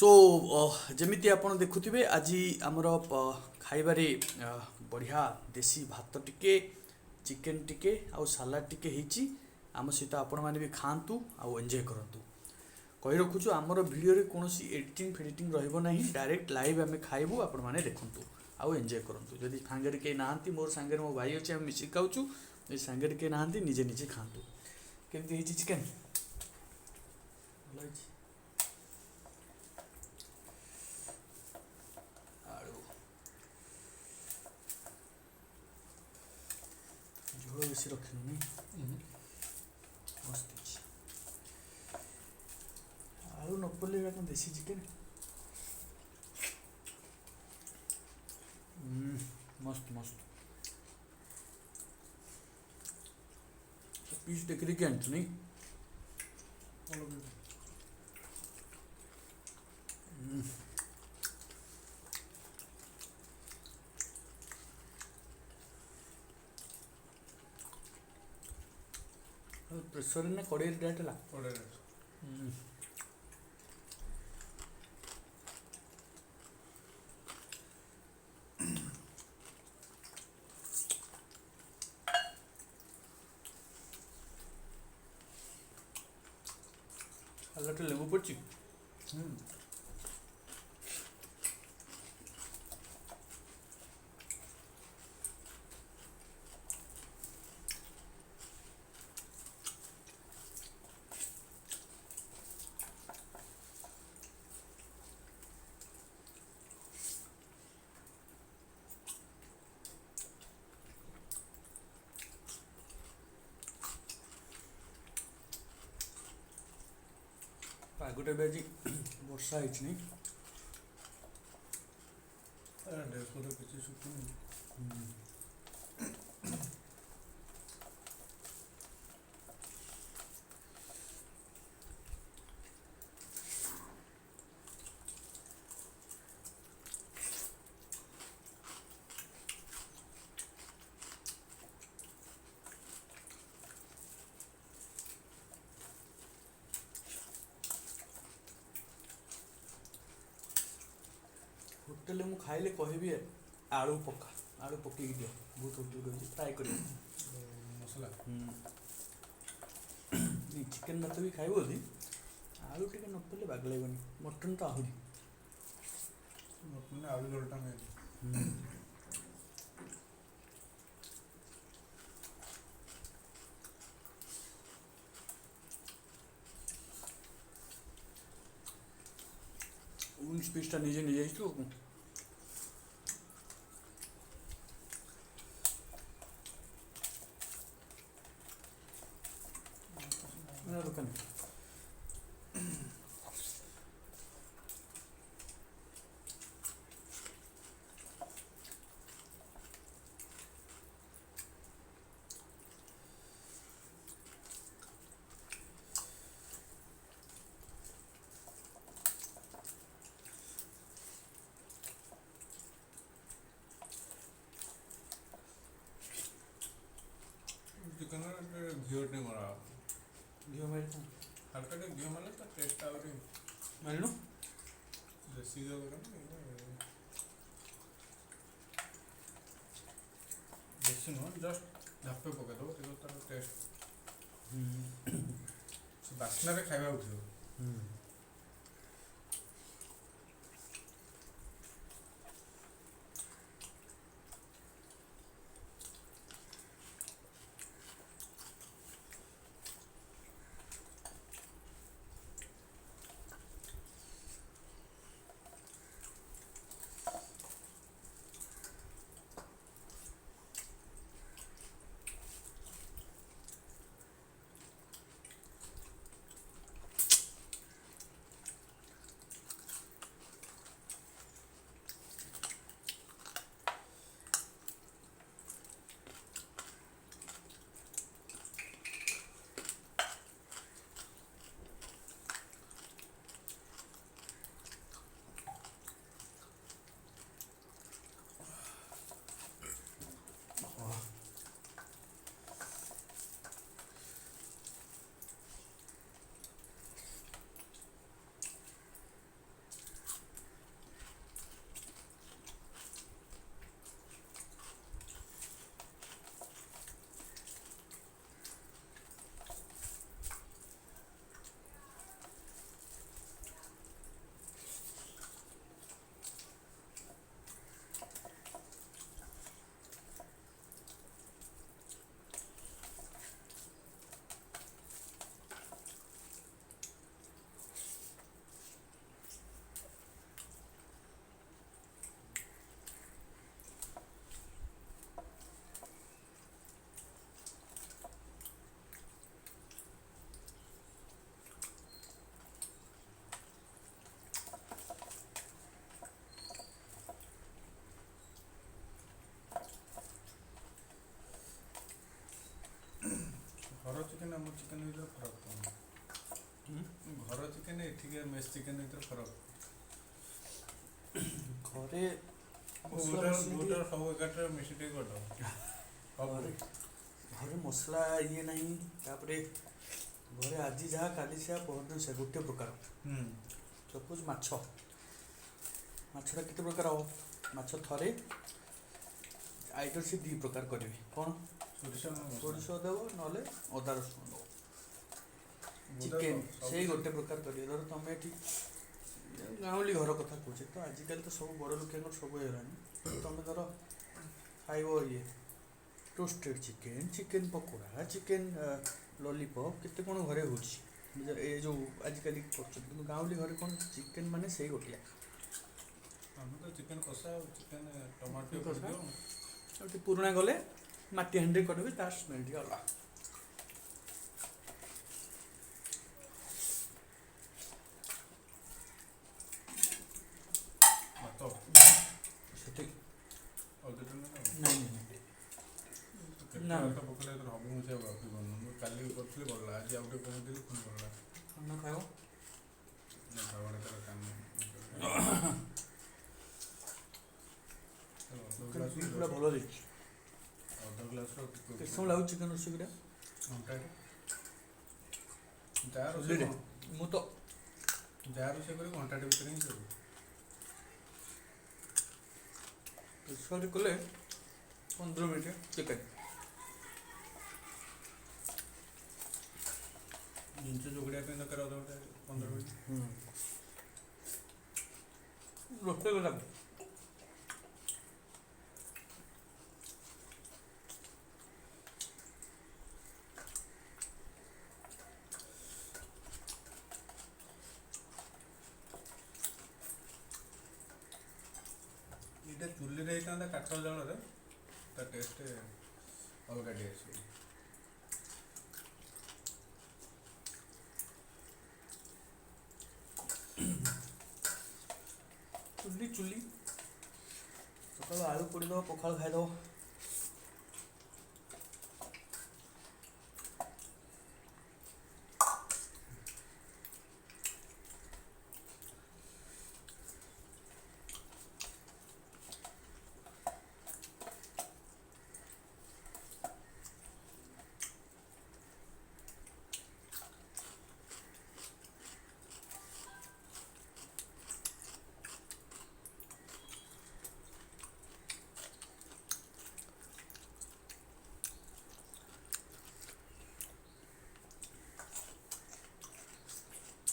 सो जमिति आपण देखुथिबे आज आमर खाइबारे बढ़िया देसी भात टिके चिकेन टिके आउ सालाड टिके ହେଇଛି आम सहित आपण माने भी खातु आउ एंजॉय करतु कहि रखुछु आमर वीडियो रे कोनोसी एडिटिंग फेडिटिंग रहइबो नाही डायरेक्ट लाइव आमे खाइबु आपण माने देखंतु आउ एंजॉय करंतु जदि सांगरे के नाहंती मोर सांगरे मो भाई अछि हम मिसी खाउछु ए सांगरे के नाहंती निजे निजे खातु केमति ହେଇଛି चिकेन लाइच आलू झोल बेसी रखिनु नहीं मस्त अछि आलू न पड़ले अपन देसी चिकेन मस्त मस्त पीस देख रही कैंट नहीं प्रेसर ने कड़े डायरेक्ट ला अलग लेबू पड़ची पागुटे बेजी वर्षा ହେଇଛି नहीं डेस्क किसी सुकून होटेल में खाइले कहबी आलू पका आलू पकई दियो बहुत होटल कर ट्राई कर मसला नहीं चिकेन भात भी खाइबो यदि आलू टिके न पड़ले बाग लागबनी मटन तो आहुरी मटन आलू झोलटा में उन्स पीसटा निजे निजे तो मेरा दुकान चिकन घिओ नहीं मरा घिओ मेरे था हल्का टे घिओ मारले तो टेस्ट आवरी मारनु देसी घिओ देसी नुह जस्ट झापे पके दो तो तार टेस्ट बास्ना रे खाइबा उठियो ଚିକେନ୍ ଆମ ଚିକେନ୍ ଭିତରେ ଫରକ କ'ଣ? ଘର ଚିକେନ୍ ଏଠିକା ମେସ୍ ଚିକେନ୍ ଭିତରେ ଫରକ ଘରେ ମସଲା ଗୋଟେ ମସଲି ଗୋଟେ ସବୁ ଏକାଠି ମିଶି ଟିକେ କରିଦେବ ଘରେ ଘରେ ମସଲା ଇଏ ନାହିଁ। ତାପରେ ଘରେ ଆଜି ଯାହା କାଲି ସେୟା ପହରଦିନ ସେ ଗୋଟେ ପ୍ରକାର। ସପୋଜ ମାଛଟା କେତେ ପ୍ରକାର ହବ? ମାଛ ଥରେ ଆଇଟମ୍ ସେ ଦୁଇ ପ୍ରକାର କରିବେ। କ'ଣ? ସୋରିଷ ଦେବ ନହେଲେ ଅଦା ରସୁଣ ଦେବ। ଚିକେନ୍ ସେଇ ଗୋଟେ ପ୍ରକାର କରିବେ। ଧର ତମେ ଏଠି ଗାଉଁଲି ଘର କଥା କହୁଛେ, ତ ଆଜିକାଲି ତ ସବୁ ବଡ଼ ଲୋକଙ୍କର ସବୁ ହେଇଗଲାଣି। ତମେ ଧର ଖାଇବ ଇଏ roasted chicken, chicken pakora, chicken lollipop କେତେ କ'ଣ ଘରେ ହେଉଛି ଏ ଯେଉଁ ଆଜିକାଲି କରୁଛନ୍ତି। କିନ୍ତୁ ଗାଉଁଲି ଘରେ କ'ଣ ଚିକେନ୍ ମାନେ ସେଇ ଗୋଟିଏ। ଆମେ ତ ଚିକେନ୍ କଷା ଆଉ ଚିକେନ୍ ଟମାଟୋ କଷା। କରିଦିଅ। ଆଉ ଟିକେ ପୁରୁଣା ଗଲେ ମାଟି ହାଣ୍ଡିରେ କରିବେ, ତା ସ୍ମେଲ୍ ଟିକେ ଅଲଗା। ଭାତ ସେଠି ଅଳ୍ପ ଟିକେ ନାଇଁ ନାଇଁ ନା। ଭାତ ପକେଇଲେ ଏଥର ହବ। ମୁଁ ସେ ଭାବିପାରୁନି। ମୁଁ କାଲି କରିଥିଲି ଭଲ, ଆଜି ଆଉ ଟିକେ କମିଥିଲି ପୁଣି ଭଲ। ଖାନା ଖାଇବ ଖାଇବାଟା ତାର କାମ ପୁରା ଭଲ ଦେଇଛି। ଅଧ ଗ୍ଲାସ୍ର କେତେ ସମୟ ଲାଗୁଛି ଚିକେନ୍ ରୋଷେଇ କରିବା? ଘଣ୍ଟାଟେ ଯାହା ରୋଷେଇ ଚୁଲିରେ ମୁଁ ତ ଯାହା ରୋଷେଇ କରି ଘଣ୍ଟାଟେ ଭିତରେ ହିଁ ସରିବ। ପ୍ରେସରରେ କଲେ 15 ମିନିଟ୍ ଚିକେନ୍। ଜିନିଷ ଯୋଗଡ଼ିବା ପାଇଁ ଦରକାର ଅଧଘଣ୍ଟା 15 ମିନିଟ୍। ରୋଷେଇ କଲା ଏଇଟା ଚୁଲିରେ ହେଇଥାନ୍ତା କାଠ ଜାଳରେ, ତା ଟେଷ୍ଟ ଅଲଗା ଟିକେ ଆସିବ। ଚୁଲି ସକାଳୁ ଆଳୁ ପୋଡ଼ିଦେବ, ପଖାଳ ଖାଇଦେବ।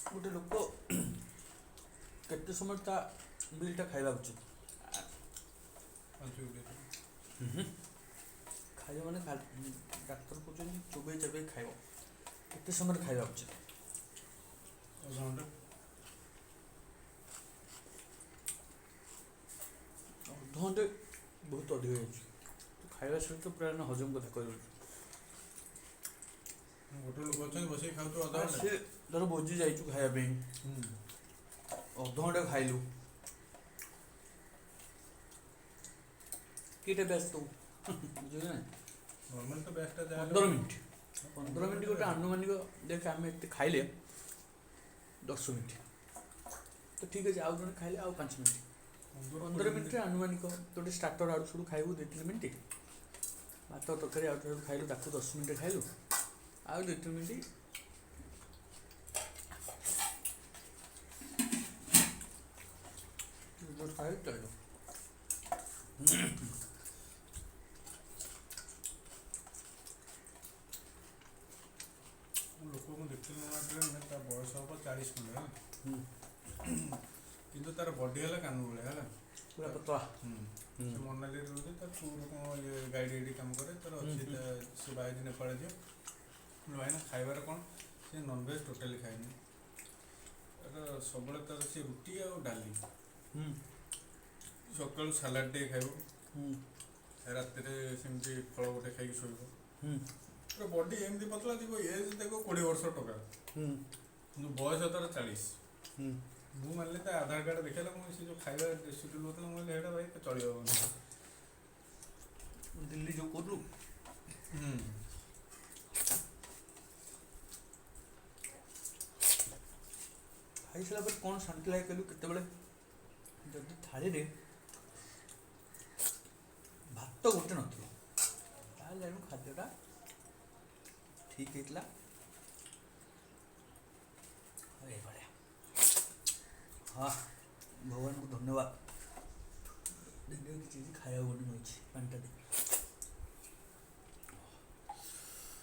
ଗୋଟେ ଲୋକ କେତେ ସମୟ ତା ମିଲ୍ଟା ଖାଇବା ଉଚିତ? ଖାଇବ ମାନେ ଡାକ୍ତର କହୁଛନ୍ତି ଚୋବେଇ ଚୋବେଇ ଖାଇବ। କେତେ ସମୟରେ ଖାଇବା ଉଚିତ? ଅଧଘଣ୍ଟା। ଅଧଘଣ୍ଟେ ବହୁତ ଅଧିକ ହେଇଯାଉଛି। ଖାଇବା ସହିତ ପୁରା ହଜମ କଥା କହିବ। ଗୋଟେ ଲୋକ ଅଛନ୍ତି ବସିକି ଖାଉଥିବ ସେ ଅଧଘଣ୍ଟା। ଧର ଭୋଜି ଯାଇଛୁ ଖାଇବା ପାଇଁ, ଅଧଘଣ୍ଟେ ଖାଇଲୁ, କିଟା ବ୍ୟସ୍ତ ବୁଝିଲେ ନା? ନର୍ମାଲ ତ ବ୍ୟାସ୍ଟା ଯାହା 15 ମିନିଟ୍ ଗୋଟେ ଆନୁମାନିକ। ଦେଖ ଆମେ ଏତେ ଖାଇଲେ 10 ମିନିଟ୍ ତ ଠିକ୍ ଅଛି। ଆଉ ଜଣେ ଖାଇଲେ ଆଉ 5 ମିନିଟ୍। 15 ମିନିଟ୍ରେ ଆନୁମାନିକ। ଗୋଟେ ଷ୍ଟାର୍ଟର ଆଡ଼ୁ ସୁଡ଼ୁ ଖାଇବୁ 2-3 ମିନିଟ୍, ଭାତ ତରକାରୀ ଆଉ ଥରେ ଖାଇଲୁ, ତାକୁ 10 ମିନିଟ୍ ଖାଇଲୁ, ଆଉ 2-3 ମିନିଟ୍ ଖାଇଲୁ ଚଳିବ। ଲୋକଙ୍କୁ ଦେଖିଲି ନୂଆ ଟ୍ରେନରେ, ତା ବୟସ ହେବ 40 ଖଣ୍ଡେ ହେଲା, କିନ୍ତୁ ତାର ବଡି ହେଲା କାନୁ ଭଳିଆ ହେଲା, ପୁରା ପତଳା। ସେ ମନାଲିରେ ରହୁଛି। ତା ପୁଅର କ'ଣ ଇଏ ଗାଇଡ଼ ଏଇଠି କାମ କରେ, ତାର ଅଛି ସେ ବାଇଜି ନେପାଳ ଝିଅ। ଭାଇନା ଖାଇବାରେ କ'ଣ, ସେ ନନଭେଜ୍ ଟୋଟାଲି ଖାଏନି। ତାର ସବୁବେଳେ ତାର ସେ ରୁଟି ଆଉ ଡାଲି, ସକାଳୁ ସାଲାଡ଼ ଟିକେ ଖାଇବ, ରାତିରେ ସେମିତି ଫଳ ଗୋଟେ ଖାଇକି ଶୋଇବ। ପୁରା ବଡି ଏମିତି ପତଳା ଥିବ, ଏଜ୍ ଦେଖ 20 ବର୍ଷ ଟଙ୍କା, କିନ୍ତୁ ବୟସ ତାର 40। ମୁଁ ମାନିଲି ତା ଆଧାର କାର୍ଡ଼ ଦେଖେଇଲା, ମୁଁ ସେ ଯେଉଁ ଖାଇବା ସିଡ୍ୟୁଲ୍ ହେଉଥିଲା, ମୁଁ କହିଲି ସେଇଟା ଭାଇ ଚଳି ହେବନି। ଦିଲ୍ଲୀ ଯେଉଁ କରୁ ଖାଇସାରିଲା ପରେ କ'ଣ ଶାନ୍ତି ଲାଗେ କହିଲୁ, କେତେବେଳେ ଯଦି ଥାଳିରେ ଭାତ ଗୋଟେ ନଥିବ ତାହେଲେ ଜାଣିବୁ ଖାଦ୍ୟଟା ଠିକ୍ ହେଇଥିଲା। ଏଇଭଳିଆ ହଁ, ଭଗବାନଙ୍କୁ ଧନ୍ୟବାଦ। କିଛି ଖାଇବାକୁ ଗୋଟେ ମିଳୁଛି, ପାଣିଟା